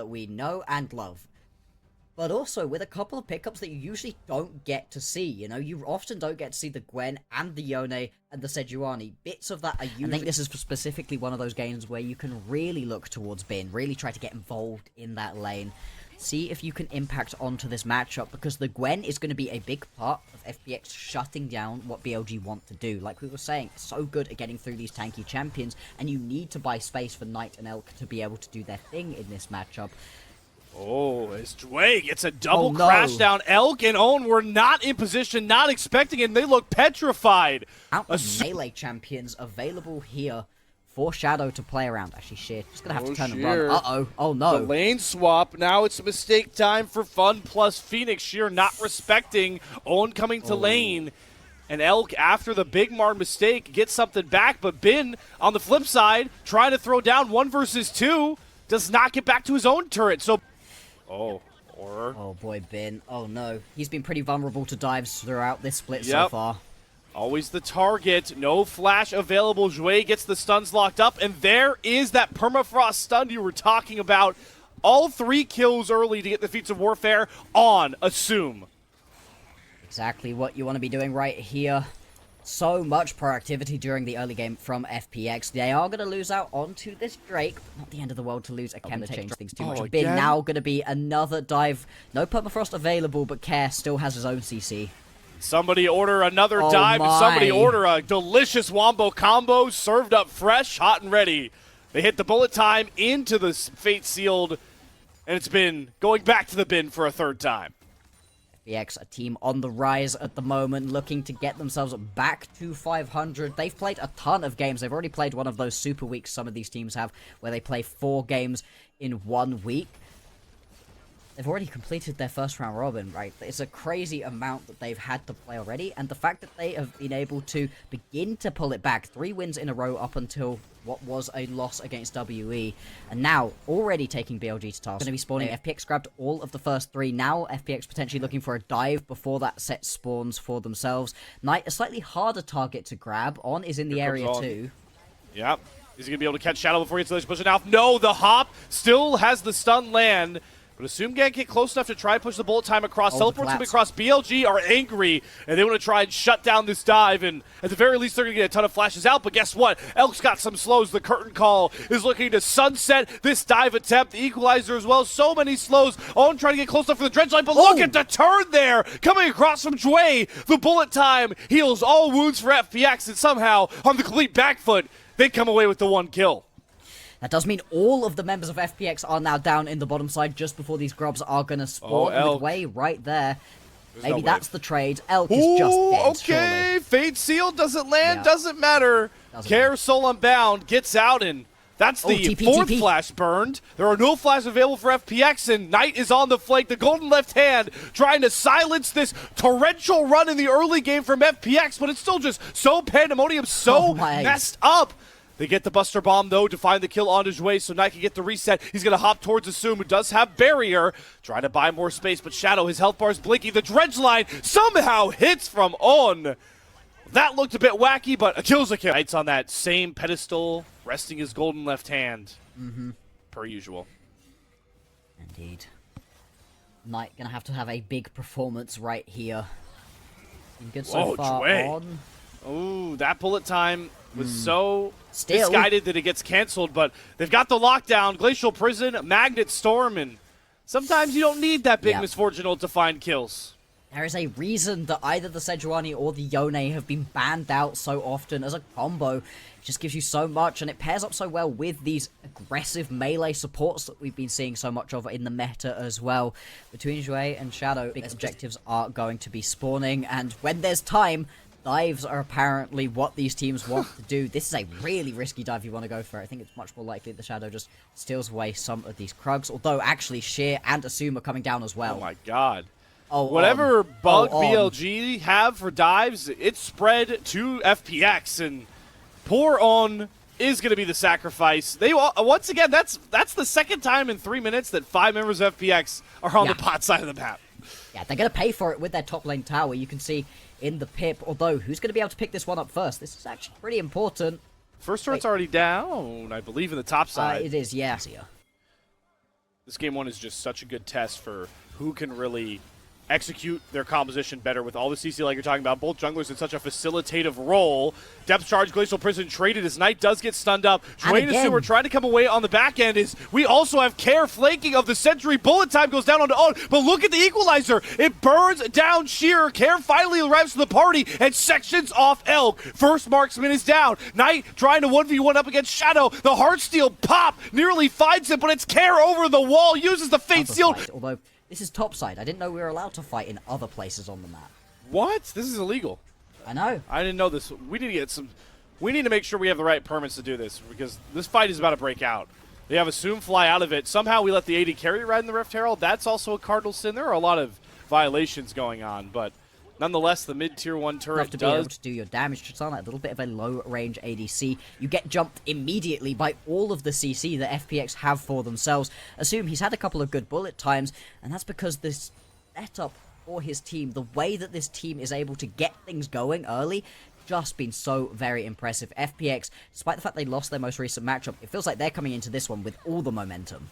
that we know and love. But also with a couple of pickups that you usually don't get to see, you know? You often don't get to see the Gwen and the Yone and the Sejuani. Bits of that are usually... I think this is specifically one of those games where you can really look towards Bin, really try to get involved in that lane. See if you can impact onto this matchup, because the Gwen is going to be a big part of FPX shutting down what BLG want to do. Like we were saying, so good at getting through these tanky champions, and you need to buy space for Knight and Elk to be able to do their thing in this matchup. Oh, as Dway gets a double crash down. Elk and Owen were not in position, not expecting it, and they look petrified. Melee champions available here for Shadow to play around. Actually, shit, just gonna have to turn and run. Uh-oh. Oh, no. The lane swap. Now it's a mistake time for FunPlus. Phoenix Sheer not respecting. Owen coming to lane. And Elk, after the Big Marn mistake, gets something back. But Bin, on the flip side, trying to throw down 1 versus 2, does not get back to his own turret. So... Oh boy, Bin. Oh no. He's been pretty vulnerable to dives throughout this split so far. Always the target. No flash available. Jouet gets the stuns locked up, and there is that permafrost stun you were talking about. All 3 kills early to get the Feats of Warfare on Assume. Exactly what you want to be doing right here. So much proactivity during the early game from FPX. They are going to lose out onto this Drake, but not the end of the world to lose a Chem to change things too much. Bin now going to be another dive. No permafrost available, but Care still has his own CC. Somebody order another dive, and somebody order a delicious Wombo combo served up fresh, hot and ready. They hit the bullet time into the Fate Sealed, and it's been going back to the bin for a 3rd time. FPX, a team on the rise at the moment, looking to get themselves back to 500. They've played a ton of games. They've already played one of those super weeks some of these teams have, where they play 4 games in 1 week. They've already completed their first round robin, right? It's a crazy amount that they've had to play already, and the fact that they have been able to begin to pull it back, 3 wins in a row up until what was a loss against WE, and now already taking BLG to task. Going to be spawning. FPX grabbed all of the first 3. Now FPX potentially looking for a dive before that set spawns for themselves. Knight, a slightly harder target to grab. On is in the area too. Yep. Is he going to be able to catch Shadow before he gets to push it out? No, the hop still has the stun land. But Assume can't get close enough to try and push the bullet time across. Teleports him across. BLG are angry, and they want to try and shut down this dive, and at the very least, they're going to get a ton of flashes out. But guess what? Elk's got some slows. The curtain call is looking to sunset this dive attempt. The equalizer as well. So many slows. Owen trying to get close enough for the dredge line, but look at the turn there. Coming across from Jouet. The bullet time heals all wounds for FPX, and somehow, on the complete back foot, they come away with the 1 kill. That does mean all of the members of FPX are now down in the bottom side just before these grubs are going to spawn. With Way right there. Maybe that's the trade. Elk is just dead, okay. Surely. Fade Seal doesn't land, doesn't matter. Care Soul Unbound gets out, and that's the 4th flash burned. There are no flashes available for FPX, and Knight is on the flank. The golden left hand trying to silence this torrential run in the early game from FPX, but it's still just so pandemonium, so messed up. They get the Buster Bomb, though, to find the kill on his way, so Knight can get the reset. He's going to hop towards Assume, who does have Barrier. Trying to buy more space, but Shadow, his health bar is blinking. The dredge line somehow hits from On. That looked a bit wacky, but a kill's a kill. Knight's on that same pedestal, resting his golden left hand. Per usual. Indeed. Knight going to have a big performance right here. Been good so far. On. Ooh, that bullet time was so misguided that it gets canceled, but they've got the lockdown, Glacial Prison, Magnet Storm, and sometimes you don't need that big misfortune to find kills. There is a reason that either the Sejuani or the Yone have been banned out so often as a combo. It just gives you so much, and it pairs up so well with these aggressive melee supports that we've been seeing so much of in the meta as well. Between Jouet and Shadow, big objectives are going to be spawning, and when there's time, dives are apparently what these teams want to do. This is a really risky dive you want to go for. I think it's much more likely the Shadow just steals away some of these Krugs, although actually Sheer and Assume are coming down as well. Oh my god. Whatever bug BLG have for dives, it's spread to FPX, and poor On is going to be the sacrifice. They once again, that's the 2nd time in 3 minutes that 5 members of FPX are on the bot side of the map. Yeah, they're going to pay for it with their top lane tower. You can see in the pip, although who's going to be able to pick this one up first? This is actually pretty important. First turret's already down, I believe, in the top side. It is, yeah. This game one is just such a good test for who can really execute their composition better with all the CC like you're talking about. Both junglers in such a facilitative role. Depth charge, Glacial Prison traded as Knight does get stunned up. Dwayne and Sue are trying to come away on the back end. We also have Care flanking of the Sentry. Bullet time goes down onto Own, but look at the equalizer. It burns down Sheer. Care finally arrives to the party and sections off Elk. First marksman is down. Knight trying to 1v1 up against Shadow. The Heartsteel pop nearly finds him, but it's Care over the wall, uses the Fate Seal. Although this is topside. I didn't know we were allowed to fight in other places on the map. What? This is illegal. I know. I didn't know this. We need to get some. We need to make sure we have the right permits to do this because this fight is about to break out. They have Assume fly out of it. Somehow we let the AD carry ride in the Rift Herald. That's also a cardinal sin. There are a lot of violations going on, but nonetheless, the mid-tier 1 turret to be able to do your damage to Tristana, a little bit of a low-range ADC. You get jumped immediately by all of the CC that FPX have for themselves. Assume he's had a couple of good bullet times, and that's because this setup for his team, the way that this team is able to get things going early, just been so very impressive. FPX, despite the fact they lost their most recent matchup, it feels like they're coming into this one with all the momentum.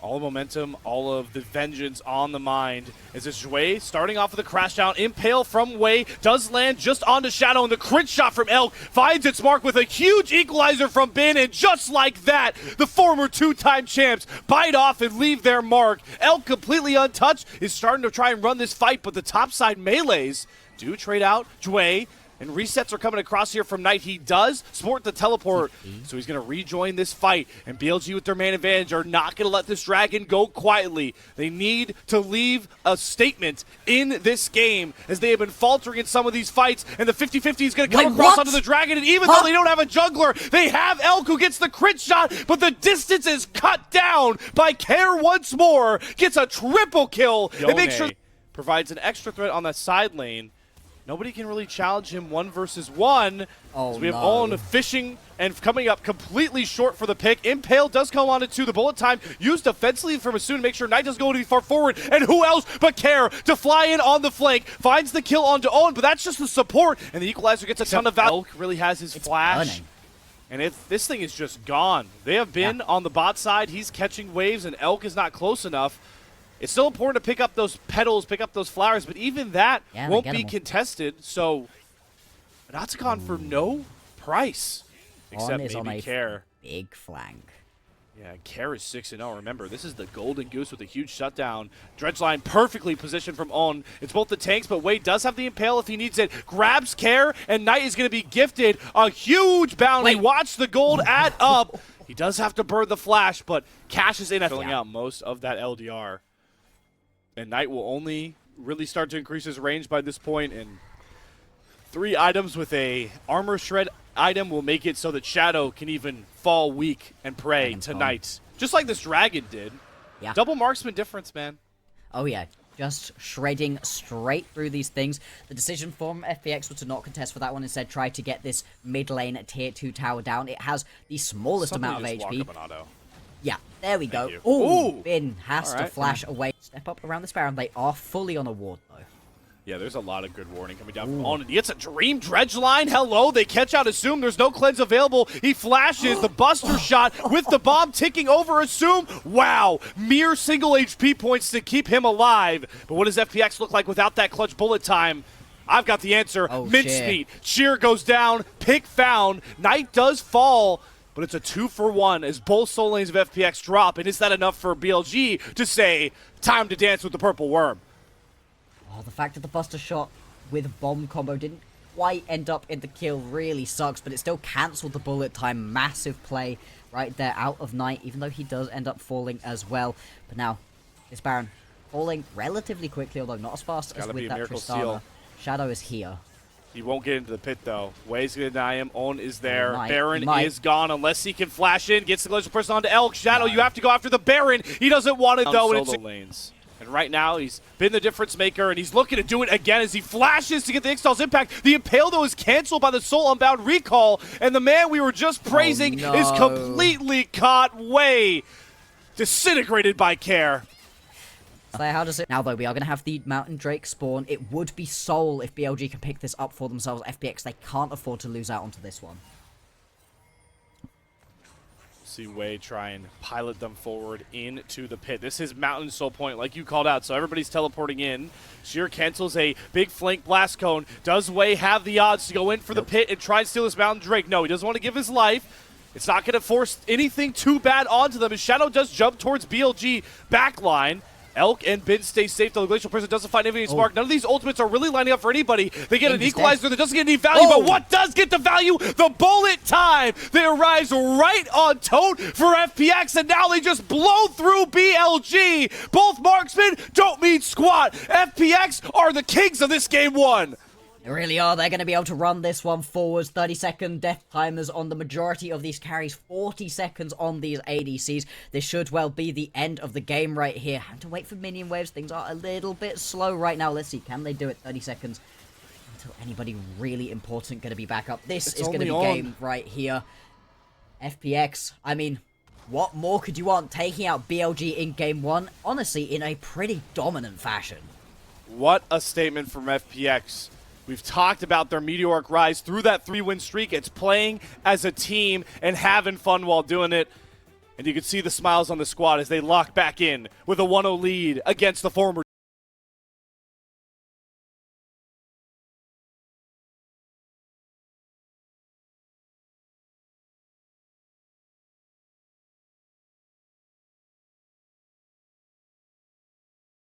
All the momentum, all of the vengeance on the mind. Is this Wei starting off with a crash down? Impale from Wei does land just onto Shadow, and the crit shot from Elk finds its mark with a huge equalizer from Bin, and just like that, the former two-time champs bite off and leave their mark. Elk, completely untouched, is starting to try and run this fight, but the topside melees do trade out. Wei. And resets are coming across here from Knight. He does sport the teleport, so he's going to rejoin this fight. And BLG with their man advantage are not going to let this dragon go quietly. They need to leave a statement in this game as they have been faltering in some of these fights. And the 50-50 is going to come across onto the dragon. And even though they don't have a jungler, they have Elk who gets the crit shot, but the distance is cut down by Care once more. Gets a triple kill. And makes sure provides an extra threat on that side lane. Nobody can really challenge him 1 versus 1. Oh, so we have Own fishing and coming up completely short for the pick. Impale does come on it too. The bullet time used offensively from Asun to make sure Knight doesn't go too far forward. And who else but Care to fly in on the flank. Finds the kill onto Own, but that's just the support. And the equalizer gets a ton of value. Elk really has his flash. Burning. And this thing is just gone. They have been on the bot side. He's catching waves, and Elk is not close enough. It's still important to pick up those petals, pick up those flowers, but even that won't be contested. So, Natsucon for no price, except maybe Care. Big flank. Yeah, Care is 6-0. Remember, this is the Golden Goose with a huge shutdown. Dredgeline perfectly positioned from Own. It's both the tanks, but Wade does have the Impale if he needs it. Grabs Care, and Knight is going to be gifted a huge bounty. Watch the gold add up. He does have to burn the flash, but Cash is in, filling out most of that LDR. And Knight will only really start to increase his range by this point, and 3 items with a armor shred item will make it so that Shadow can even fall weak and prey to Knight. Just like this dragon did. Yeah. Double marksman difference, man. Oh yeah, just shredding straight through these things. The decision from FPX was to not contest for that one, instead try to get this mid lane tier 2 tower down. It has the smallest amount of HP. Yeah, there we go. Ooh, Bin has to flash away. Step up around this Baron. They are fully on a ward, though. Yeah, there's a lot of good warning coming down from Own. He gets a Dream Dredge line. Hello, they catch out Assume. There's no cleanse available. He flashes the Buster shot with the bomb ticking over Assume. Wow, mere single HP points to keep him alive. But what does FPX look like without that clutch bullet time? I've got the answer. Mincemeat. Sheer goes down. Pick found. Knight does fall. But it's a 2-for-1 as both soul lanes of FPX drop. And is that enough for BLG to say, time to dance with the purple worm? Oh, the fact that the Buster shot with bomb combo didn't quite end up in the kill really sucks, but it still cancelled the bullet time. Massive play right there out of Knight, even though he does end up falling as well. But now, this Baron falling relatively quickly, although not as fast as with that Tristana. Shadow is here. He won't get into the pit, though. Wei's going to deny him. Own is there. Baron is gone unless he can flash in. Gets the Glacial Person onto Elk. Shadow, you have to go after the Baron. He doesn't want it, though. And it's lanes. And right now, he's been the difference maker, and he's looking to do it again as he flashes to get the Ixtal's impact. The Impale, though, is canceled by the Soul Unbound recall, and the man we were just praising is completely caught. Wei disintegrated by Care. How does it now, though? We are going to have the Mountain Drake spawn. It would be Soul if BLG can pick this up for themselves. FPX, they can't afford to lose out onto this one. See Wei try and pilot them forward into the pit. This is Mountain Soul Point, like you called out, so everybody's teleporting in. Sheer cancels a big flank blast cone. Does Wei have the odds to go in for the pit and try and steal this Mountain Drake? No, he doesn't want to give his life. It's not going to force anything too bad onto them, as Shadow does jump towards BLG backline. Elk and Bin stay safe, though the Glacial Prison doesn't find any spark. None of these ultimates are really lining up for anybody. They get an equalizer that doesn't get any value, but what does get the value? The bullet time! They arrives right on tote for FPX, and now they just blow through BLG! Both marksmen don't mean squat! FPX are the kings of this game one! They really are. They're going to be able to run this one forwards. 30-second death timers on the majority of these carries. 40 seconds on these ADCs. This should well be the end of the game right here. Have to wait for minion waves. Things are a little bit slow right now. Let's see. Can they do it? 30 seconds until anybody really important going to be back up. This is going to be game right here. FPX, I mean, what more could you want? Taking out BLG in game one, honestly, in a pretty dominant fashion. What a statement from FPX. We've talked about their meteoric rise through that 3-win streak. It's playing as a team and having fun while doing it. And you can see the smiles on the squad as they lock back in with a 1-0 lead against the former